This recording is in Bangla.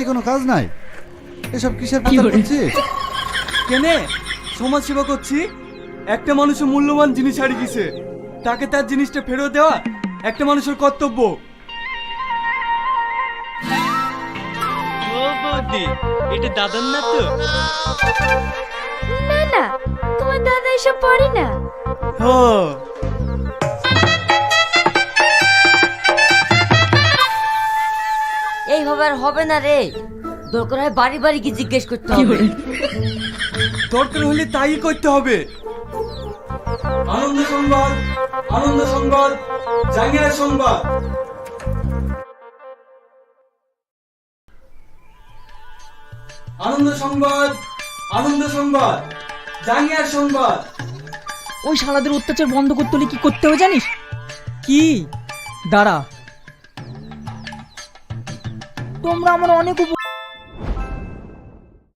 মাথায় কোনো কাজ নাই? এসব কিসের প্রচার করছিস? কেনে সমাজ সেবা করছি। একটা মানুষের মূল্যবান জিনিস হারিয়ে গেছে, তাকে তার জিনিসটা ফেরত দেওয়া একটা মানুষের কর্তব্য। ও বৌদি, এটা দাদার না তো? না না, তোমার দাদা এসব পড়ে না। হ্যাঁ, এইভাবে আর হবে না রে, দরকার হয় বাড়ি বাড়ি কি জিজ্ঞেস করতে হবে। দরকার হলে তাই করতে হবে। আনন্দ সংবাদ, আনন্দ সংবাদ, জাঙ্গিয়ার সংবাদ। আনন্দ সংবাদ, আনন্দ সংবাদ, জাঙ্গিয়ার সংবাদ। ওই শালাদের অত্যাচার বন্ধ করতে হলে কি করতে হবে জানিস? কি? দাঁড়া, তোমরা আমার অনেক